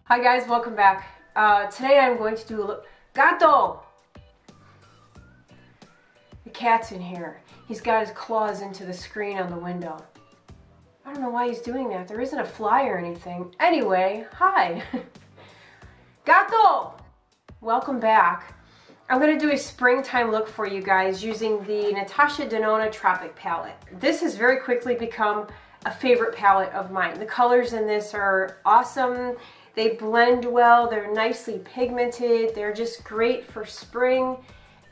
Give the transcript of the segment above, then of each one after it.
Hi guys, welcome back. Today I'm going to do a look. Gato! The cat's in here. He's got his claws into the screen on the window. I don't know why he's doing that. There isn't a fly or anything. Anyway, hi! Gato! Welcome back. I'm going to do a springtime look for you guys using the Natasha Denona Tropic palette. This has very quickly become a favorite palette of mine. The colors in this are awesome. They blend well, they're nicely pigmented, they're just great for spring.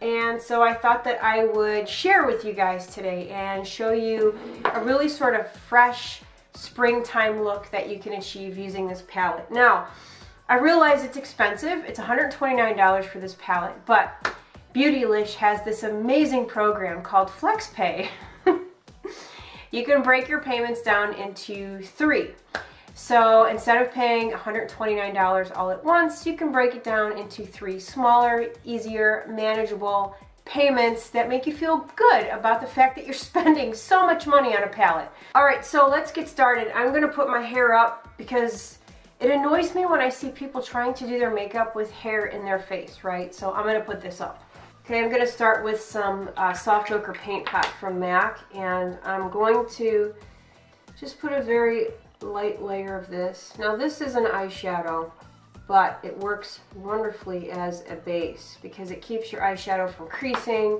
And so I thought that I would share with you guys today and show you a really sort of fresh springtime look that you can achieve using this palette. Now, I realize it's expensive. It's $129 for this palette, but Beautylish has this amazing program called FlexPay. You can break your payments down into 3. So instead of paying $129 all at once, you can break it down into 3 smaller, easier, manageable payments that make you feel good about the fact that you're spending so much money on a palette. Alright, so let's get started. I'm going to put my hair up because it annoys me when I see people trying to do their makeup with hair in their face, right? So I'm going to put this up. Okay, I'm going to start with some Soft Ochre Paint Pot from MAC, and I'm going to just put a very light layer of this. Now this is an eyeshadow, but it works wonderfully as a base because it keeps your eyeshadow from creasing.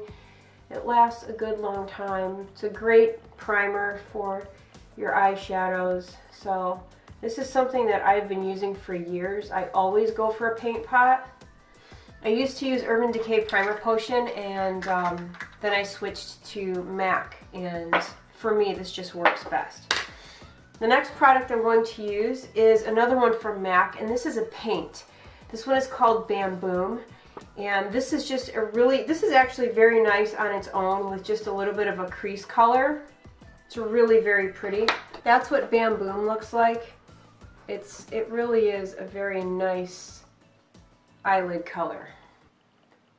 It lasts a good long time. It's a great primer for your eyeshadows. So this is something that I've been using for years. I always go for a paint pot. I used to use Urban Decay Primer Potion, and then I switched to MAC, and for me this just works best. The next product I'm going to use is another one from MAC, and this is a paint. This one is called Bamboom, and this is just this is actually very nice on its own with just a little bit of a crease color. It's really very pretty. That's what Bamboom looks like. It really is a very nice eyelid color.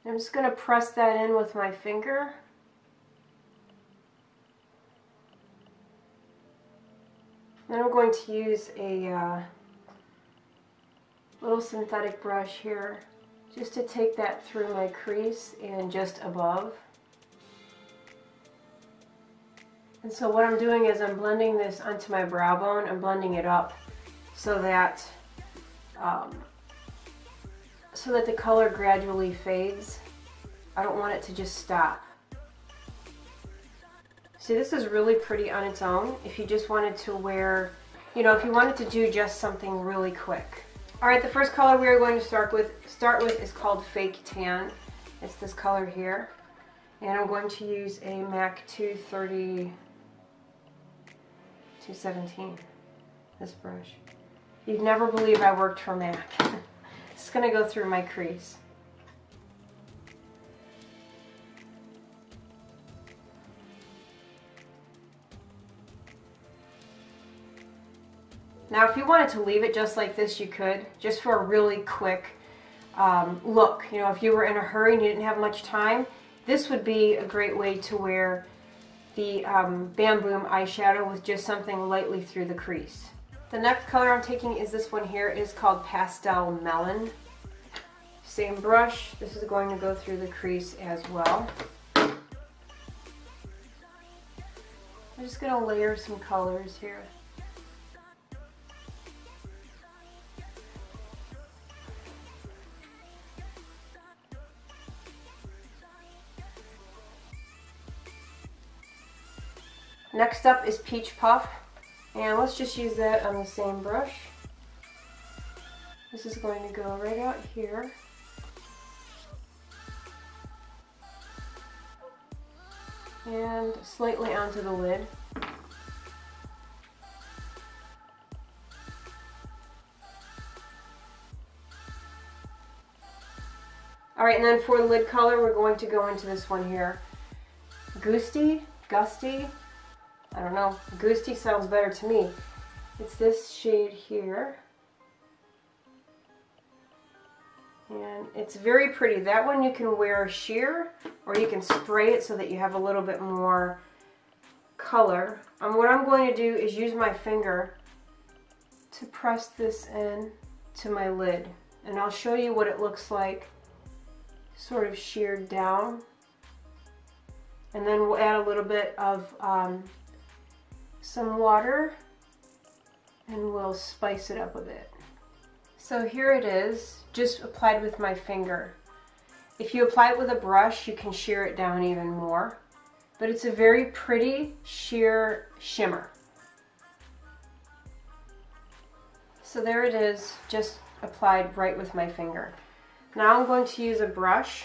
I'm just going to press that in with my finger. Then I'm going to use a little synthetic brush here just to take that through my crease and just above. And so what I'm doing is I'm blending this onto my brow bone. I'm blending it up so that the color gradually fades. I don't want it to just stop. See, this is really pretty on its own if you just wanted to wear, if you wanted to do just something really quick. Alright, the first color we are going to start with is called Fake Tan. It's this color here. And I'm going to use a MAC 217, this brush. You'd never believe I worked for MAC. It's going to go through my crease. Now if you wanted to leave it just like this, you could, just for a really quick look. If you were in a hurry and you didn't have much time, this would be a great way to wear the Bamboom eyeshadow with just something lightly through the crease. The next color I'm taking is this one here. It is called Pastel Melon. Same brush. This is going to go through the crease as well. I'm just going to layer some colors here. Next up is Peach Puff, and let's just use that on the same brush. This is going to go right out here. And slightly onto the lid. Alright, and then for the lid color, we're going to go into this one here. Gusty? I don't know. Gusty sounds better to me. It's this shade here. And it's very pretty. That one you can wear sheer, or you can spray it so that you have a little bit more color. What I'm going to do is use my finger to press this in to my lid. And I'll show you what it looks like sort of sheared down. And then we'll add a little bit of some water and we'll spice it up a bit. So here it is, just applied with my finger. If you apply it with a brush, you can shear it down even more. But it's a very pretty sheer shimmer. So there it is, just applied right with my finger. Now I'm going to use a brush,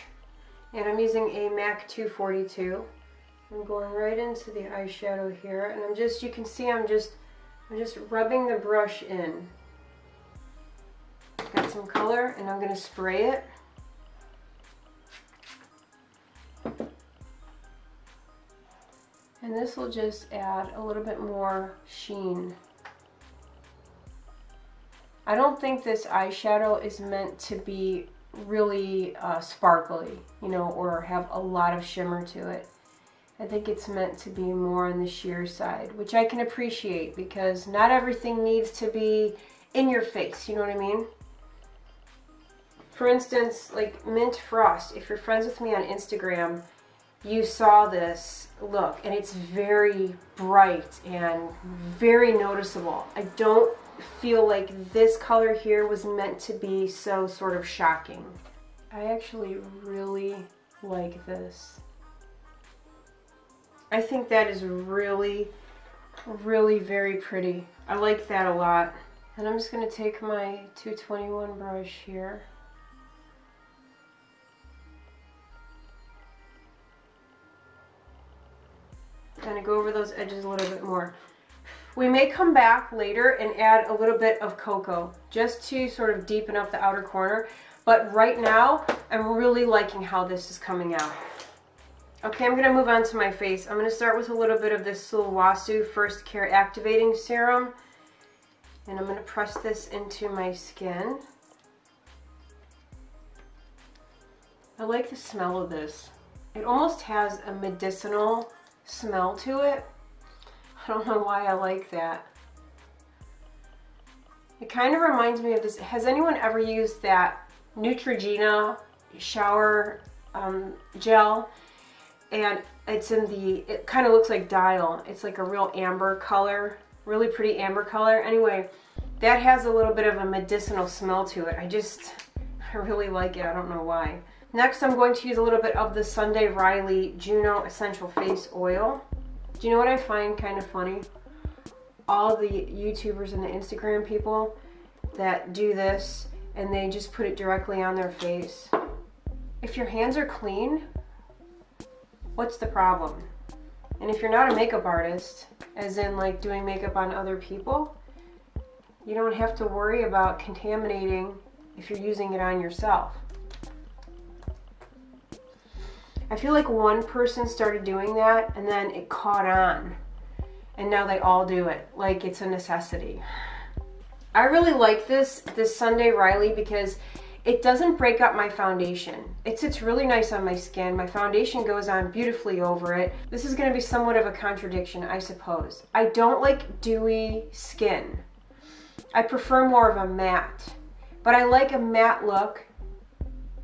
and I'm using a MAC 242. I'm going right into the eyeshadow here, and I'm just, you can see I'm just rubbing the brush in. Got some color, and I'm going to spray it. And this will just add a little bit more sheen. I don't think this eyeshadow is meant to be really sparkly, you know, or have a lot of shimmer to it. I think it's meant to be more on the sheer side, which I can appreciate because not everything needs to be in your face, you know what I mean? For instance, like Mint Frost, if you're friends with me on Instagram, you saw this look and it's very bright and very noticeable. I don't feel like this color here was meant to be so sort of shocking. I actually really like this. I think that is really, really very pretty. I like that a lot. And I'm just going to take my 221 brush here. Kind of go over those edges a little bit more. We may come back later and add a little bit of cocoa just to sort of deepen up the outer corner. But right now, I'm really liking how this is coming out. Okay, I'm going to move on to my face. I'm going to start with a little bit of this Sulwhasoo First Care Activating Serum. And I'm going to press this into my skin. I like the smell of this. It almost has a medicinal smell to it. I don't know why I like that. It kind of reminds me of this. Has anyone ever used that Neutrogena shower gel? And it's in the, it kind of looks like Dial. It's like a real amber color, really pretty amber color. Anyway, that has a little bit of a medicinal smell to it. I really like it. I don't know why. Next, I'm going to use a little bit of the Sunday Riley Juno Essential Face Oil. Do you know what I find kind of funny? All the YouTubers and the Instagram people that do this and they just put it directly on their face. If your hands are clean, what's the problem? And if you're not a makeup artist, as in like doing makeup on other people, you don't have to worry about contaminating if you're using it on yourself. I feel like one person started doing that and then it caught on and now they all do it like it's a necessity. I really like this Sunday Riley because it doesn't break up my foundation. It sits really nice on my skin. My foundation goes on beautifully over it. This is going to be somewhat of a contradiction, I suppose. I don't like dewy skin. I prefer more of a matte, but I like a matte look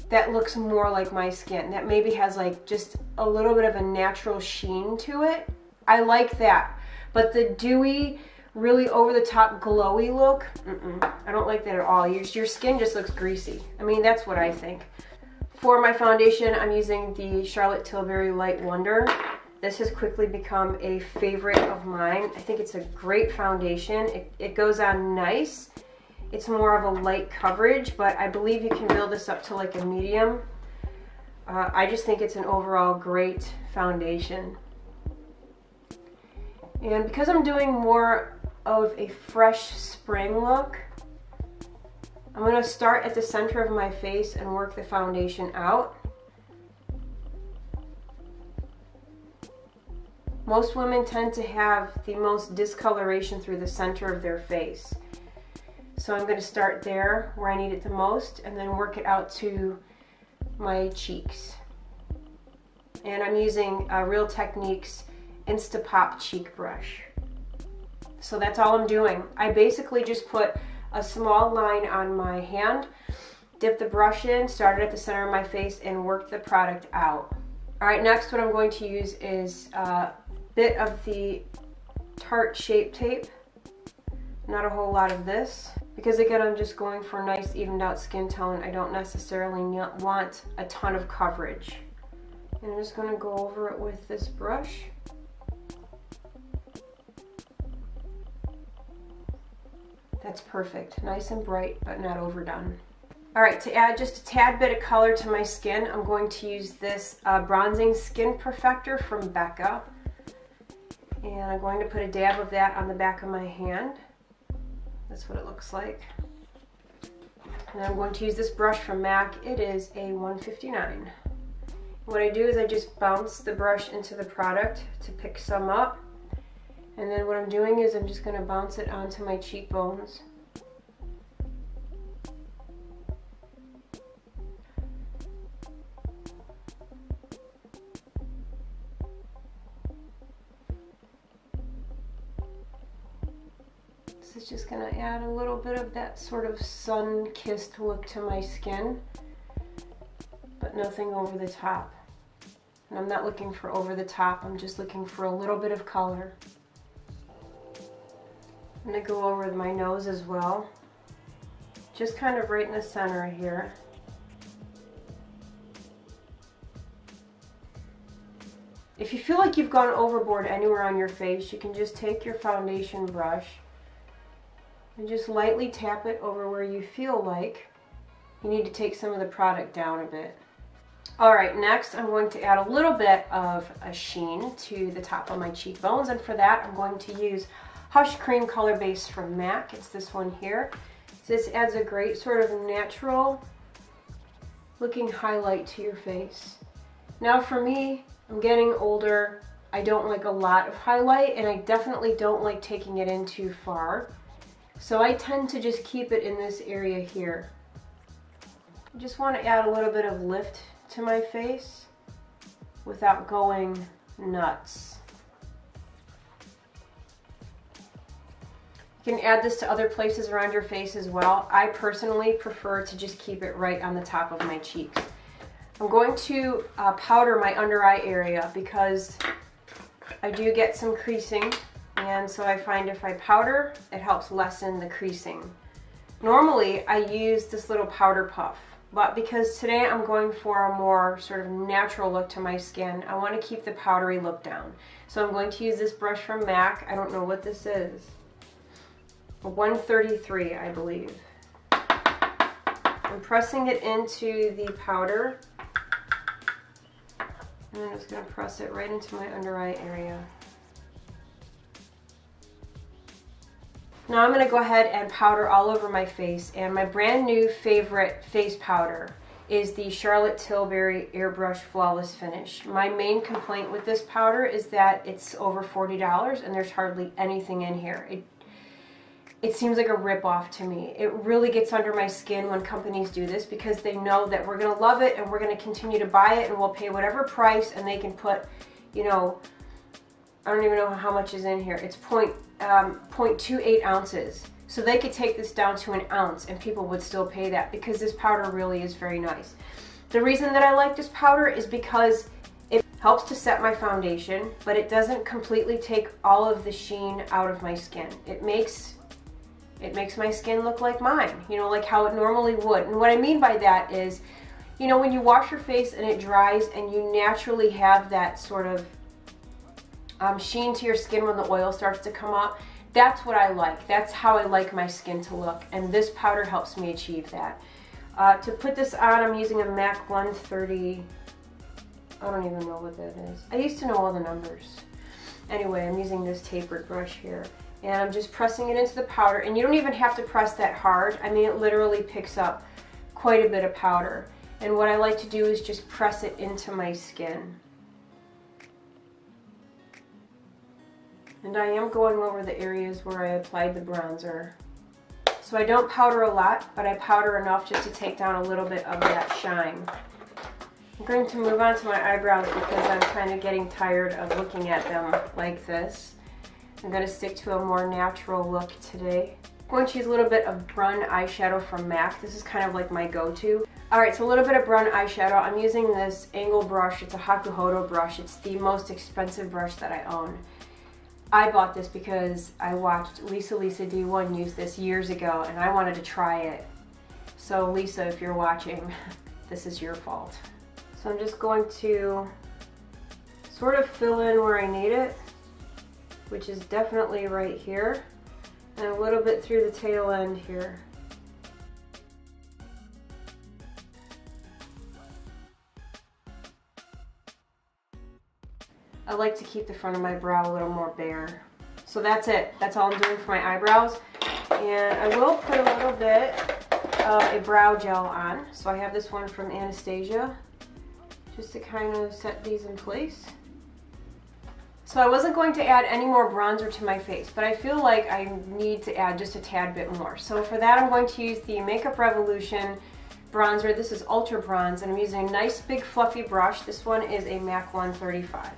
that looks more like my skin, that maybe has like just a little bit of a natural sheen to it. I like that. But the dewy, really over the top glowy look, I don't like that at all. Your skin just looks greasy. I mean, that's what I think. For my foundation, I'm using the Charlotte Tilbury Light Wonder. This has quickly become a favorite of mine. I think it's a great foundation. It goes on nice. It's more of a light coverage, but I believe you can build this up to like a medium. I just think it's an overall great foundation. And because I'm doing more of a fresh spring look, I'm going to start at the center of my face and work the foundation out. Most women tend to have the most discoloration through the center of their face. So I'm going to start there where I need it the most and then work it out to my cheeks. And I'm using Real Techniques Instapop cheek brush. So that's all I'm doing. I basically just put a small line on my hand, dip the brush in, start it at the center of my face, and work the product out. All right, next what I'm going to use is a bit of the Tarte Shape Tape. Not a whole lot of this, because again, I'm just going for a nice evened out skin tone. I don't necessarily want a ton of coverage. And I'm just going to go over it with this brush. That's perfect. Nice and bright, but not overdone. All right, to add just a tad bit of color to my skin, I'm going to use this Bronzing Skin Perfector from Becca. And I'm going to put a dab of that on the back of my hand. That's what it looks like. And I'm going to use this brush from MAC. It is a 159. What I do is I just bounce the brush into the product to pick some up. And then what I'm doing is I'm just going to bounce it onto my cheekbones. This is just going to add a little bit of that sort of sun-kissed look to my skin, but nothing over the top. And I'm not looking for over the top, I'm just looking for a little bit of color. I'm going to go over my nose as well, just kind of right in the center here. If you feel like you've gone overboard anywhere on your face, you can just take your foundation brush and just lightly tap it over where you feel like you need to take some of the product down a bit. Alright, next I'm going to add a little bit of a sheen to the top of my cheekbones, and for that I'm going to use Hush Cream Color Base from MAC. It's this one here. This adds a great sort of natural looking highlight to your face. Now for me, I'm getting older. I don't like a lot of highlight, and I definitely don't like taking it in too far. So I tend to just keep it in this area here. I just want to add a little bit of lift to my face without going nuts. You can add this to other places around your face as well. I personally prefer to just keep it right on the top of my cheeks. I'm going to powder my under eye area because I do get some creasing. And so I find if I powder, it helps lessen the creasing. Normally, I use this little powder puff, but because today I'm going for a more sort of natural look to my skin, I want to keep the powdery look down. So I'm going to use this brush from MAC. I don't know what this is. A 133, I believe. I'm pressing it into the powder, and I'm just going to press it right into my under eye area. Now I'm going to go ahead and powder all over my face, and my brand new favorite face powder is the Charlotte Tilbury Airbrush Flawless Finish. My main complaint with this powder is that it's over $40 and there's hardly anything in here. It seems like a rip-off to me. It really gets under my skin when companies do this because they know that we're going to love it and we're going to continue to buy it and we'll pay whatever price, and they can put, you know, I don't even know how much is in here. It's 0.28 ounces. So they could take this down to an ounce and people would still pay that because this powder really is very nice. The reason that I like this powder is because it helps to set my foundation, but it doesn't completely take all of the sheen out of my skin. It makes my skin look like mine, you know, like how it normally would. And what I mean by that is, you know, when you wash your face and it dries and you naturally have that sort of sheen to your skin when the oil starts to come up, that's what I like. That's how I like my skin to look, and this powder helps me achieve that. To put this on, I'm using a MAC 130. I don't even know what that is. I used to know all the numbers. Anyway, I'm using this tapered brush here, and I'm just pressing it into the powder, and you don't even have to press that hard. I mean, it literally picks up quite a bit of powder, and what I like to do is just press it into my skin. And I am going over the areas where I applied the bronzer. So I don't powder a lot, but I powder enough just to take down a little bit of that shine. I'm going to move on to my eyebrows because I'm kind of getting tired of looking at them like this. I'm going to stick to a more natural look today. going to use a little bit of Brun eyeshadow from MAC. This is kind of like my go-to. Alright, so a little bit of Brun eyeshadow. I'm using this angle brush. It's a Hakuhodo brush. It's the most expensive brush that I own. I bought this because I watched Lisa D1 use this years ago and I wanted to try it. So Lisa, if you're watching, this is your fault. So I'm just going to sort of fill in where I need it, which is definitely right here, and a little bit through the tail end here. I like to keep the front of my brow a little more bare. So that's it. That's all I'm doing for my eyebrows. And I will put a little bit of a brow gel on. So I have this one from Anastasia, just to kind of set these in place. So I wasn't going to add any more bronzer to my face, but I feel like I need to add just a tad bit more. So for that, I'm going to use the Makeup Revolution bronzer. This is Ultra Bronze, and I'm using a nice big fluffy brush. This one is a MAC 135.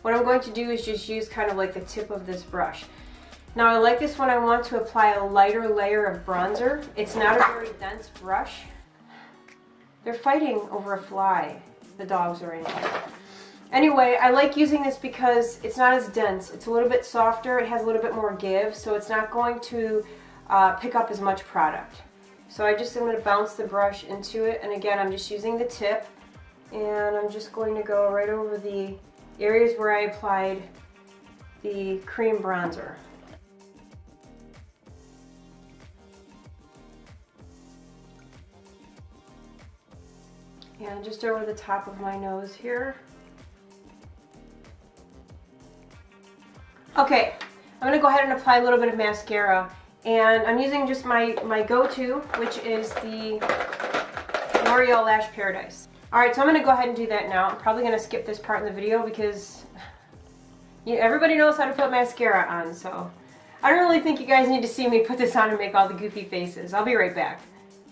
What I'm going to do is just use kind of like the tip of this brush. Now I like this when I want to apply a lighter layer of bronzer. It's not a very dense brush. They're fighting over a fly. The dogs are in here. Anyway, I like using this because it's not as dense. It's a little bit softer. It has a little bit more give, so it's not going to pick up as much product. So I just am going to bounce the brush into it, and again, I'm just using the tip, and I'm just going to go right over the areas where I applied the cream bronzer. And just over the top of my nose here. Okay, I'm going to go ahead and apply a little bit of mascara, and I'm using just my go-to, which is the L'Oreal Lash Paradise. Alright, so I'm going to go ahead and do that now. I'm probably going to skip this part in the video because everybody knows how to put mascara on, so I don't really think you guys need to see me put this on and make all the goofy faces. I'll be right back.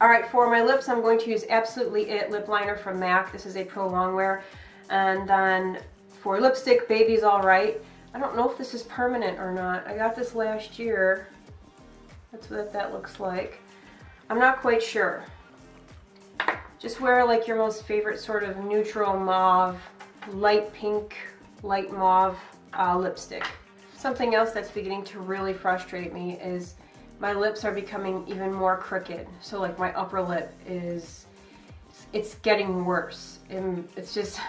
Alright, for my lips, I'm going to use Absolutely It lip liner from MAC. This is a Pro Longwear. And then for lipstick, Baby's Alright. I don't know if this is permanent or not. I got this last year. That's what that looks like. I'm not quite sure. Just wear like your most favorite sort of neutral mauve, light pink, light mauve lipstick. Something else that's beginning to really frustrate me is my lips are becoming even more crooked. So like my upper lip is, it's getting worse. And it's just,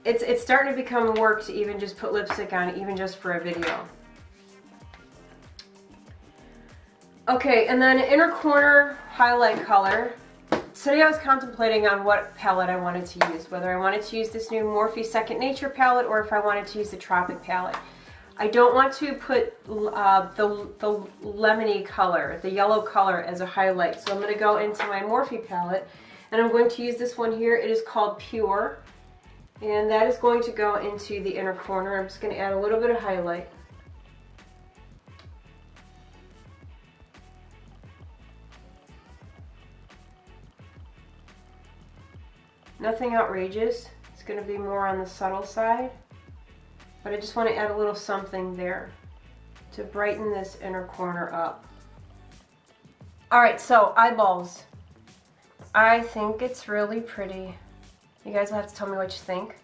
it's starting to become work to even just put lipstick on, even just for a video. Okay, and then inner corner highlight color. Today I was contemplating on what palette I wanted to use, whether I wanted to use this new Morphe Second Nature palette or if I wanted to use the Tropic palette. I don't want to put the lemony color, the yellow color as a highlight, so I'm going to go into my Morphe palette and I'm going to use this one here. It is called Pure, and that is going to go into the inner corner. I'm just going to add a little bit of highlight. Nothing outrageous. It's going to be more on the subtle side. But I just want to add a little something there to brighten this inner corner up. Alright, so eyeballs. I think it's really pretty. You guys will have to tell me what you think.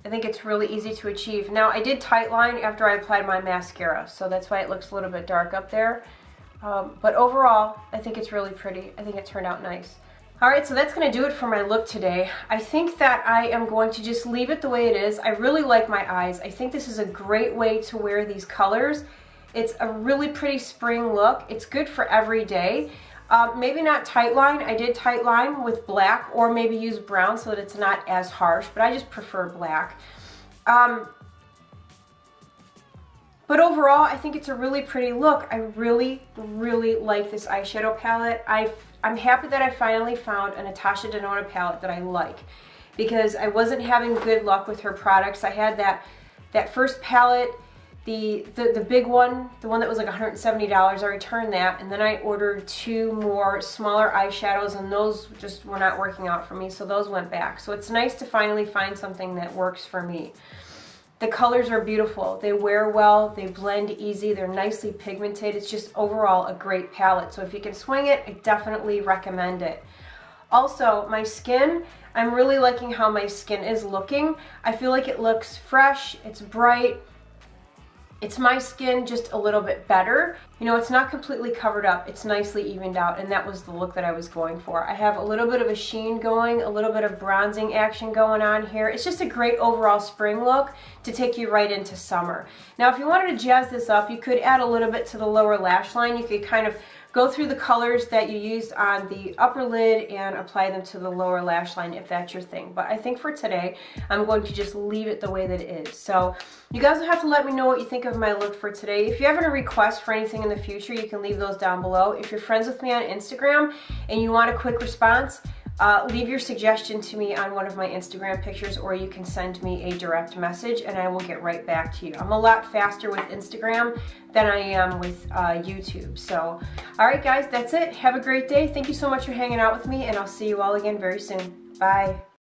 I think it's really easy to achieve. Now, I did tightline after I applied my mascara, so that's why it looks a little bit dark up there. But overall, I think it's really pretty. I think it turned out nice. Alright, so that's going to do it for my look today. I think that I am going to just leave it the way it is. I really like my eyes. I think this is a great way to wear these colors. It's a really pretty spring look. It's good for every day. Maybe not tight line. I did tight line with black, or maybe use brown so that it's not as harsh, but I just prefer black. But overall, I think it's a really pretty look. I really, really like this eyeshadow palette. I'm happy that I finally found a Natasha Denona palette that I like, because I wasn't having good luck with her products. I had that first palette, the big one, the one that was like $170. I returned that, and then I ordered two more smaller eyeshadows, and those just were not working out for me, so those went back. So it's nice to finally find something that works for me. The colors are beautiful. They wear well, they blend easy, they're nicely pigmented. It's just overall a great palette. So if you can swing it, I definitely recommend it. Also, my skin, I'm really liking how my skin is looking. I feel like it looks fresh, it's bright. It's my skin, just a little bit better. You know, it's not completely covered up. It's nicely evened out, and that was the look that I was going for. I have a little bit of a sheen going, a little bit of bronzing action going on here. It's just a great overall spring look to take you right into summer. Now, if you wanted to jazz this up, you could add a little bit to the lower lash line. You could kind of go through the colors that you used on the upper lid and apply them to the lower lash line if that's your thing. But I think for today, I'm going to just leave it the way that it is. So you guys will have to let me know what you think of my look for today. If you have any requests for anything in the future, you can leave those down below. If you're friends with me on Instagram and you want a quick response, leave your suggestion to me on one of my Instagram pictures, or you can send me a direct message and I will get right back to you. I'm a lot faster with Instagram than I am with YouTube. So, all right guys, that's it. Have a great day. Thank you so much for hanging out with me, and I'll see you all again very soon. Bye.